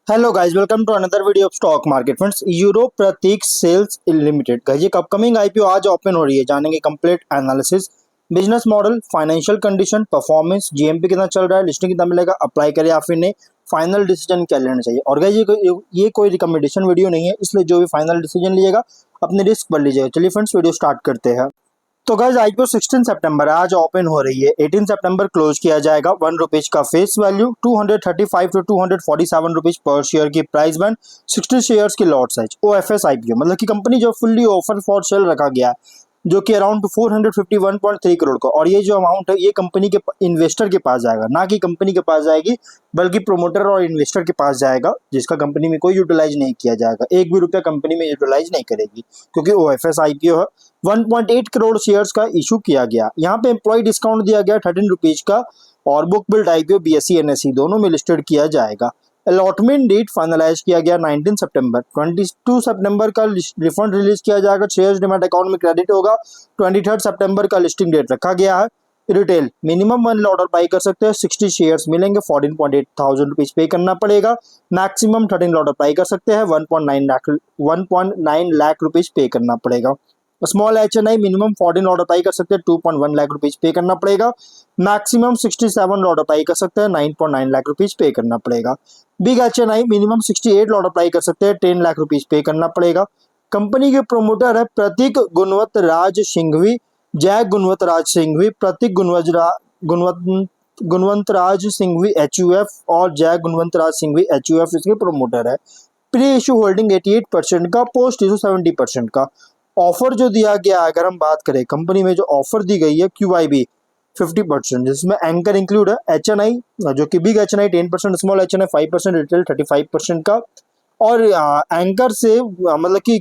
Hello guys, welcome to another video of stock market friends. Euro Pratik sales limited guys, एक upcoming IPO आज open हो रही है। जानेंगे complete analysis, business model, financial condition, performance, GMP कितना चल रहा है, लिस्टिंग कितना मिलेगा, अप्लाई करें या फिर नहीं, फाइनल डिसीजन क्या लेना चाहिए। और गाइस ये कोई रिकमेंडेशन वीडियो नहीं है, इसलिए जो भी फाइनल डिसीजन लीजिएगा अपने रिस्क पर लीजिएगा। चलिए फ्रेंड्स, वीडियो स्टार्ट करते हैं। तो गाइज आईपीओ 16 सितंबर आज ओपन हो रही है, 18 सितंबर क्लोज किया जाएगा। ₹1 का फेस वैल्यू, 235 टू 247 रुपीज पर शेयर की प्राइस बैंड, 60 शेयर्स की लॉट साइज। ओएफएस आईपीओ मतलब कि कंपनी जो फुल्ली ऑफर फॉर सेल रखा गया है, जो कि अराउंड 451.3 करोड़ का। और ये जो अमाउंट है ये कंपनी के इन्वेस्टर के पास जाएगा, ना कि कंपनी के पास जाएगी, बल्कि प्रोमोटर और इन्वेस्टर के पास जाएगा, जिसका कंपनी में कोई यूटिलाइज नहीं किया जाएगा। एक भी रुपया कंपनी में यूटिलाइज नहीं करेगी, क्योंकि ओएफएस आईपीओ है। 1.8 करोड़ शेयर्स का इशू किया गया। यहाँ पे एम्प्लॉय डिस्काउंट दिया गया 13 रुपीज का, और book build IPO BSE NSE दोनों में लिस्टेड किया जाएगा। अलॉटमेंट डेट फाइनलाइज किया गया 19 सितंबर। 22 सितंबर का रिफंड रिलीज किया जाएगा, शेयर्स डिमैट अकाउंट में क्रेडिट होगा। 23 सितंबर का लिस्टिंग डेट रखा गया है। रिटेल मिनिमम 1 ऑर्डर बाई कर सकते हैं, 60 शेयर्स मिलेंगे, 14.8 थाउजेंड रुपीज पे करना पड़ेगा। मैक्सिमम 13 ऑर्डर बाई कर सकते हैं, 1.9 लाख रुपीज पे करना पड़ेगा। स्मॉल एच एन आई मिनिमम 14 ऑर्डर बाई कर सकते हैं, 2.1 लाख रुपीज पे करना पड़ेगा। मैक्सिमम 67 ऑर्डर बाई कर सकते हैं, 9.9 लाख रुपीज पे करना पड़ेगा। बिग एच एन आई मिनिमम 68 ऑर्डर बाई कर सकते हैं, 10 लाख रुपीज पे करना पड़ेगा। कंपनी के प्रोमोटर है प्रतीक गुणवंत राज सिंघवी, जय गुणवंत राज सिंघवी, प्रतीक गुणवंत राज सिंघवी एचयूएफ और जय गुणवंत राज सिंघवी एचयूएफ इसके प्रोमोटर है। प्री इशू होल्डिंग 88% का, पोस्ट इशू 70% का। ऑफर जो दिया गया, अगर हम बात करें कंपनी में जो ऑफर दी गई है QIB 50%, जिसमें एंकर इंक्लूड है HNI, जो कि big HNI 10%, small HNI 5%, retail 35% का। और एंकर से मतलब कि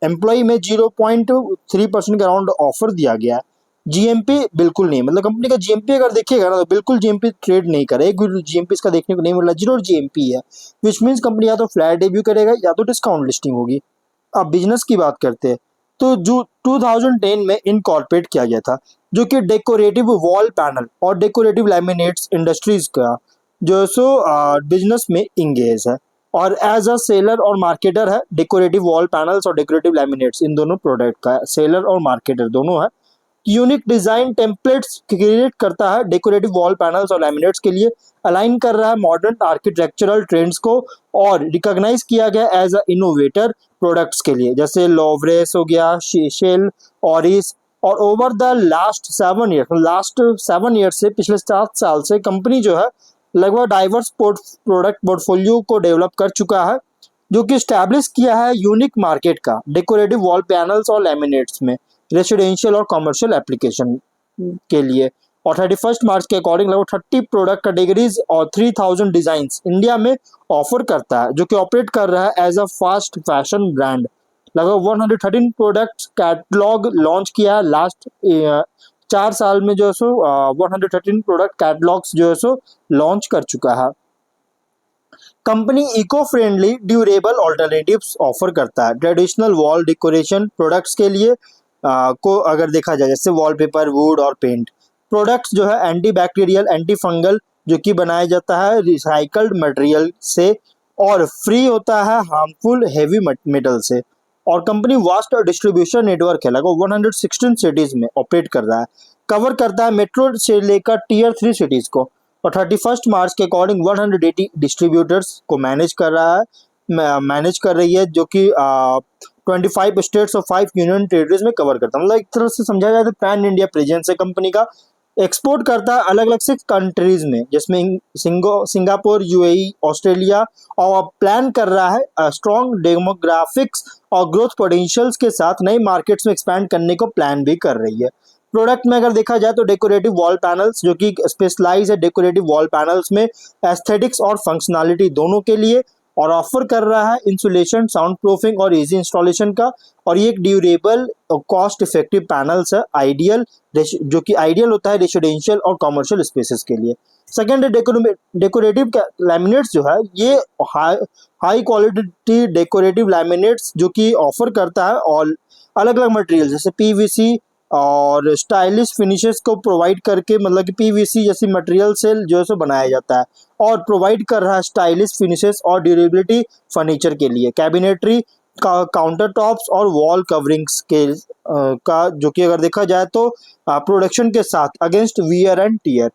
एम्प्लॉय में 0.3% के अराउंड ऑफर दिया गया है। जीएमपी बिल्कुल नहीं, मतलब कंपनी का जीएमपी अगर देखिएगा ना तो बिल्कुल जीएमपी ट्रेड नहीं करे, एक भी जीएमपी इसका देखने को नहीं मिल रहा, जीरो जीएमपी है, विच मीन्स कंपनी या तो फ्लैट डेब्यू करेगा या तो डिस्काउंट लिस्टिंग होगी। अब बिजनेस की बात करते हैं, तो जो 2010 में इनकॉर्पोरेट किया गया था, जो कि डेकोरेटिव वॉल पैनल और डेकोरेटिव लैमिनेट्स इंडस्ट्रीज का जो सो बिजनेस में इंगेज है, और एज अ सेलर और मार्केटर है। डेकोरेटिव वॉल पैनल्स और डेकोरेटिव लैमिनेट्स इन दोनों प्रोडक्ट का सेलर और मार्केटर दोनों है। यूनिक डिजाइन टेम्पलेट्स क्रिएट करता है डेकोरेटिव वॉल पैनल्स और लैमिनेट्स के लिए, अलाइन कर रहा है मॉडर्न आर्किटेक्चरल ट्रेंड्स को, और रिकॉग्नाइज किया गया एज अ इनोवेटर प्रोडक्ट्स के लिए, जैसे लोवरेस हो गया, शेल, ऑरिस। और ओवर द लास्ट 7 ईयर से, पिछले 7 साल से कंपनी जो है लगभग डाइवर्स प्रोडक्ट पोर्टफोलियो को डेवलप कर चुका है, जो कि स्टैब्लिश किया है यूनिक मार्केट का डेकोरेटिव वॉल पैनल्स और लैमिनेट्स में, रेसिडेंशियल और कमर्शियल एप्लीकेशन के लिए। और 31 मार्च के अकॉर्डिंग लगभग 30 प्रोडक्ट कैटेगरीज और 3000 डिजाइन इंडिया में ऑफर करता है, जो कि ऑपरेट कर रहा है as a fast fashion brand. लगभग 113 प्रोडक्ट कैटलॉग लॉन्च किया है लास्ट 4 साल में, जो है सो 113 प्रोडक्ट कैटलॉग्स जो है सो लॉन्च कर चुका है। Company eco friendly durable alternatives offer करता है ट्रेडिशनल वॉल डेकोरेशन प्रोडक्ट्स के लिए। को अगर देखा जाए, जैसे वॉलपेपर, वुड और पेंट प्रोडक्ट्स जो है एंटी बैक्टीरियल, एंटी फंगल, जो कि बनाया जाता है रिसाइकल्ड मटेरियल से, और फ्री होता है हार्मफुल हेवी मेटल से। और कंपनी वास्ट डिस्ट्रीब्यूशन नेटवर्क है, लगभग 116 सिटीज में ऑपरेट कर रहा है, कवर करता है मेट्रो से लेकर Tier 3 सिटीज को। और 31 मार्च के अकॉर्डिंग 180 डिस्ट्रीब्यूटर्स को मैनेज कर रहा है, मैनेज कर रही है, जो कि 25 स्टेट्स और 5 यूनियन टेरिटरीज में कवर करता है। मतलब एक तरह से समझा जाए तो पैन इंडिया प्रेजेंस है कंपनी का। एक्सपोर्ट करता है अलग अलग 6 कंट्रीज में, जिसमें सिंगापुर, यूएई, ऑस्ट्रेलिया, और प्लान कर रहा है स्ट्रॉन्ग डेमोग्राफिक्स और ग्रोथ पोटेंशियल्स के साथ नई मार्केट्स में एक्सपैंड करने को प्लान भी कर रही है। प्रोडक्ट में अगर देखा जाए तो डेकोरेटिव वॉल पैनल्स, जो कि स्पेशलाइज है डेकोरेटिव वॉल पैनल्स में, एस्थेटिक्स और फंक्शनैलिटी दोनों के लिए, और ऑफर कर रहा है इंसुलेशन, साउंड प्रूफिंग और इजी इंस्टॉलेशन का। और ये एक ड्यूरेबल कॉस्ट इफेक्टिव पैनल्स है, आइडियल, जो कि आइडियल होता है रेसिडेंशियल और कमर्शियल स्पेसेस के लिए। सेकेंड डेकोरेटिव लैमिनेट्स जो है, ये हाई क्वालिटी डेकोरेटिव लैमिनेट्स जो कि ऑफर करता है, और अलग अलग मटेरियल जैसे PVC, और स्टाइलिश फिनिशेस को प्रोवाइड करके, मतलब कि पीवीसी जैसी मटेरियल से जो है सो बनाया जाता है और प्रोवाइड कर रहा है स्टाइलिश फिनिशेस और ड्यूरेबिलिटी फर्नीचर के लिए, कैबिनेटरी काउंटर टॉप्स और वॉल कवरिंग्स के का, जो कि अगर देखा जाए तो प्रोडक्शन के साथ against wear and tear.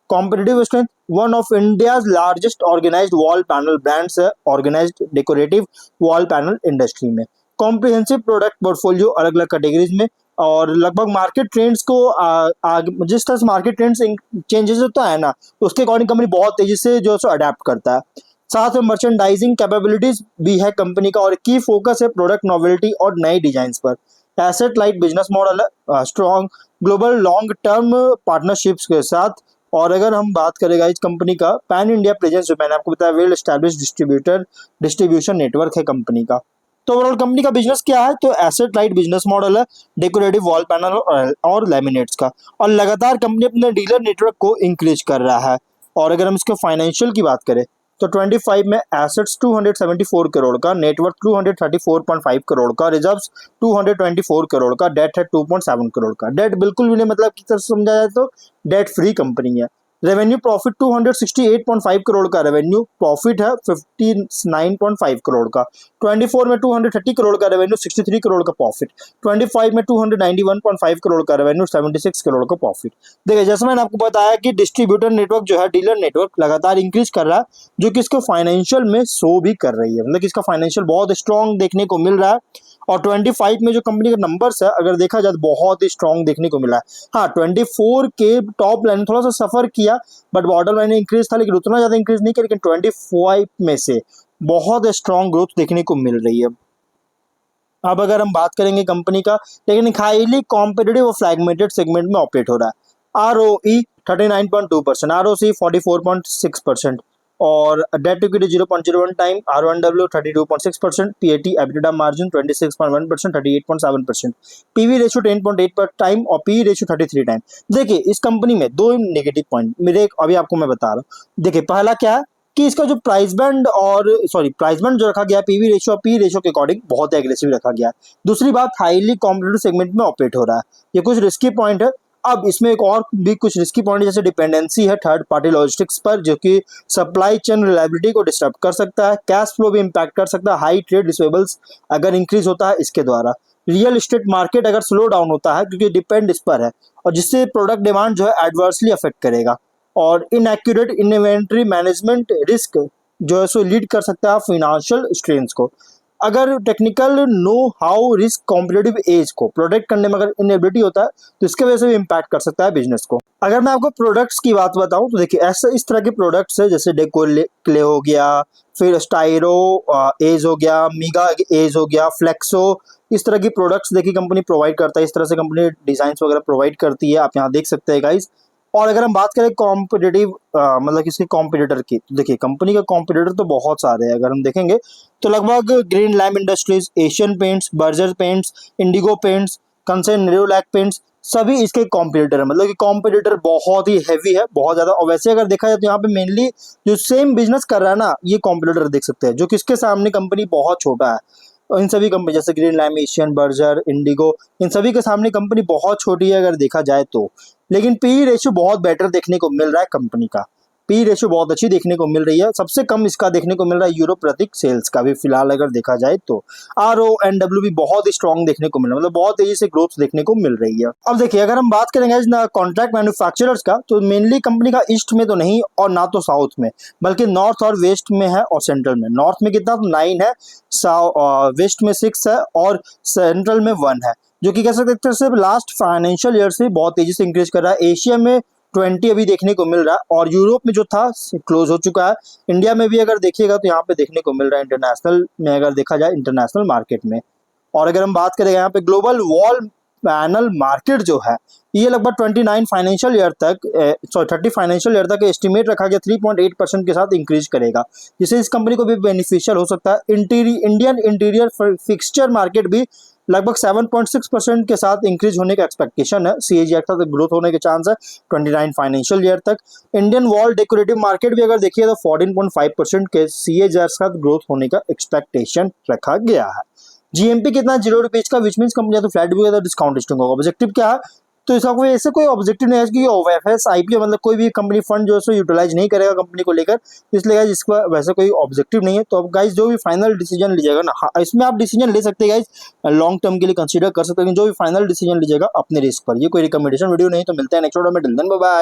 Competitive strength, one of India's largest organised wall panel brands है organised decorative wall panel industry में। कॉम्प्रिहेंसिव प्रोडक्ट पोर्टफोलियो अलग अलग कैटेगरीज में, और लगभग मार्केट ट्रेंड्स को जिस तरह से मार्केट ट्रेंड्स चेंजेस होता है ना, उसके अकॉर्डिंग कंपनी बहुत तेजी से जो है सो अडेप्ट करता है। साथ में मर्चेंडाइजिंग कैपेबिलिटीज भी है कंपनी का, और की फोकस है प्रोडक्ट नोवेल्टी और नए डिजाइन पर। एसेट लाइट बिजनेस मॉडल है, strong global long term partnerships के साथ। और अगर हम बात करेगा इस कंपनी का पैन इंडिया प्रेजेंस, जो मैंने आपको बताया वेल एस्टैब्लिश डिस्ट्रीब्यूशन नेटवर्क है कंपनी का। तो ओवरऑल कंपनी का बिजनेस क्या है, तो एसेट लाइट बिजनेस मॉडल है डेकोरेटिव वॉल पैनल और लैमिनेट्स का, और लगातार कंपनी अपने डीलर नेटवर्क को इंक्रीज कर रहा है। और अगर हम इसके फाइनेंशियल की बात करें तो 25 में एसेट्स 274 करोड़ का, नेटवर्क 234.5 करोड़ का, रिजर्व्स 224 करोड़ का, डेट है 2.7 करोड़ का। डेट बिल्कुल भी नहीं, मतलब की तरह समझा जाए तो डेट फ्री कंपनी है। रेवेन्यू प्रॉफिट 268.5 करोड़ का रेवेन्यू, प्रॉफिट है 59.5 करोड़ का। 24 में 230 करोड़ का रेवेन्यू, 63 करोड़ का प्रॉफिट। 25 में 291.5 करोड़ का रेवेन्यू, 76 करोड़ का प्रॉफिट। देखिए जैसे मैंने आपको बताया कि डिस्ट्रीब्यूटर नेटवर्क जो है, डीलर नेटवर्क लगातार इंक्रीज कर रहा है, जो कि इसको फाइनेंशियल में शो भी कर रही है, मतलब कि इसका फाइनेंशियल बहुत स्ट्रॉन्ग देखने को मिल रहा है। और 25 में जो कंपनी का नंबर्स है अगर देखा जाए तो बहुत ही स्ट्रॉन्ग देखने को मिला है। हाँ 24 के टॉप लाइन थोड़ा सा सफर किया, बट बॉर्डर लाइन इंक्रीज था, लेकिन उतना ज्यादा इंक्रीज नहीं किया, लेकिन 25 में से बहुत स्ट्रॉन्ग ग्रोथ देखने को मिल रही है। अब अगर हम बात करेंगे कंपनी का, लेकिन एक हाईली कॉम्पिटिटिव और फ्रैगमेंटेड सेगमेंट में ऑपरेट हो रहा है। ROE 39.2%, ROC 44.6%, और debt equity 0.01 time, R1W 32.6%, PAT EBITDA margin 26.1%, 38.7%, PV ratio 10.8 पर टाइम और PE रेशियो 33 टाइम। देखिए इस कंपनी में दो नेगेटिव पॉइंट मेरे अभी आपको मैं बता रहा हूँ। देखिए पहला क्या है कि इसका जो प्राइस बैंड जो रखा गया पीवी रेशियो और पी रेशियो के अकॉर्डिंग बहुत एग्रेसिव रखा गया। दूसरी बात, हाईली कॉम्पिटिटिव सेगमेंट में ऑपरेट हो रहा है, ये कुछ रिस्की पॉइंट है। अब इसमें एक और भी कुछ रिस्की पॉइंट जैसे डिपेंडेंसी है थर्ड पार्टी लॉजिस्टिक्स पर, जो कि सप्लाई चेन रिलायबिलिटी को डिस्टर्ब कर सकता है, कैश फ्लो भी इंपैक्ट कर सकता है, हाई ट्रेड रिसीवेबल्स अगर इंक्रीज होता है इसके द्वारा, रियल एस्टेट मार्केट अगर स्लो डाउन होता है क्योंकि डिपेंड इस पर है, और जिससे प्रोडक्ट डिमांड जो है एडवर्सली अफेक्ट करेगा, और इनएक्यूरेट इन्वेंट्री मैनेजमेंट रिस्क जो है सो लीड कर सकता है फाइनेंशियल स्ट्रेन्स को। अगर technical know how risk competitive as को प्रोटेक्ट करने में अगर इनएबिलिटी होता है तो इसके वजह से भी इम्पैक्ट कर सकता है बिजनेस को। अगर मैं आपको प्रोडक्ट्स की बात बताऊं तो देखिए ऐसे इस तरह के प्रोडक्ट्स है जैसे डेकोर क्ले हो गया, फिर स्टाइरो एज हो गया, मीगा एज हो गया, फ्लेक्सो, इस तरह की प्रोडक्ट्स देखिए कंपनी प्रोवाइड करता है, इस तरह से कंपनी डिजाइन वगैरह प्रोवाइड करती है, आप यहाँ देख सकते हैं गाइज। और अगर हम बात करें कॉम्पिटिटिव मतलब किसी कॉम्पिटिटर की, तो देखिए कंपनी का कॉम्पिटिटर तो बहुत सारे हैं, अगर हम देखेंगे तो लगभग green lamp industries, Asian paints, Berger paints, Indigo paints, concern Nerolac paints, सभी इसके कॉम्पिटिटर है, मतलब कि कॉम्पिटिटर बहुत ही हैवी है, बहुत ज्यादा। और वैसे अगर देखा जाए तो यहाँ पे मेनली जो सेम बिजनेस कर रहा है ना, ये कॉम्पिटिटर देख सकते हैं, जो कि इसके सामने कंपनी बहुत छोटा है। और इन सभी कंपनी जैसे Green Lamp, Asian, Berger, Indigo, इन सभी के सामने कंपनी बहुत छोटी है अगर देखा जाए तो। लेकिन पी रेशियो बहुत बेटर देखने को मिल रहा है कंपनी का, पी रेशियो बहुत अच्छी देखने को मिल रही है। सबसे कम इसका देखने को मिल रहा है यूरो प्रतीक सेल्स का भी फिलहाल अगर देखा जाए तो। RONW भी बहुत ही स्ट्रॉन्ग देखने को मिल रहा है, मतलब बहुत तेजी से ग्रोथ देखने को मिल रही है। अब देखिए अगर हम बात करेंगे कॉन्ट्रैक्ट मैन्युफैक्चरर्स का, तो मेनली कंपनी का ईस्ट में तो नहीं और ना तो साउथ में, बल्कि नॉर्थ और वेस्ट में है और सेंट्रल में। नॉर्थ में कितना, तो 9 है, वेस्ट में 6 है और सेंट्रल में 1 है, जो कि कह सकते हैं सिर्फ लास्ट फाइनेंशियल ईयर से बहुत तेजी से इंक्रीज कर रहा है। एशिया में 20 अभी देखने को मिल रहा है, और यूरोप में जो था क्लोज हो चुका है। इंडिया में भी अगर देखिएगा तो यहाँ पे देखने को मिल रहा है इंटरनेशनल में, अगर देखा जाए इंटरनेशनल मार्केट में। और अगर हम बात करें यहाँ पे ग्लोबल वॉल पैनल मार्केट जो है, ये लगभग 29 फाइनेंशियल ईयर तक 30 फाइनेंशियल ईयर तक एस्टिमेट रखा गया 3.8% के साथ इंक्रीज करेगा, जिससे इस कंपनी को भी बेनिफिशियल हो सकता है। इंडियन इंटीरियर फिक्सचर मार्केट भी लगभग 7.6% के साथ इंक्रीज होने का एक्सपेक्टेशन है, CAGR का ग्रोथ होने के चांस है 29 फाइनेंशियल ईयर तक। इंडियन वॉल डेकोरेटिव मार्केट भी अगर देखिए तो 14.5% के CAGR के साथ ग्रोथ होने का एक्सपेक्टेशन रखा गया है। जीएमपी कितना, 0 रुपीज का, विच मीन्स कंपनी या तो फ्लैट भी होगा डिस्काउंट लिस्टिंग होगा। ऑब्जेक्टिव क्या है, तो इसका कोई ऐसे कोई ऑब्जेक्टिव नहीं है कि ओएफएस आईपीओ मतलब कोई भी कंपनी फंड जो है सो यूटिलाइज नहीं करेगा कंपनी को लेकर, तो इसलिए गाइज इसका वैसे कोई ऑब्जेक्टिव नहीं है। तो अब गाइज जो भी फाइनल डिसीजन लीजिएगा ना, हाँ, इसमें आप डिसीजन ले सकते हैं गाइज, लॉन्ग टर्म के लिए कंसीडर कर सकते हैं, जो भी फाइनल डिसीजन लीजिएगा अपने रिस्क पर। ये कोई रिकमेंडेशन वीडियो नहीं, तो मिलते हैं नेक्स्ट वीडियो में, टिल देन बाय बाय।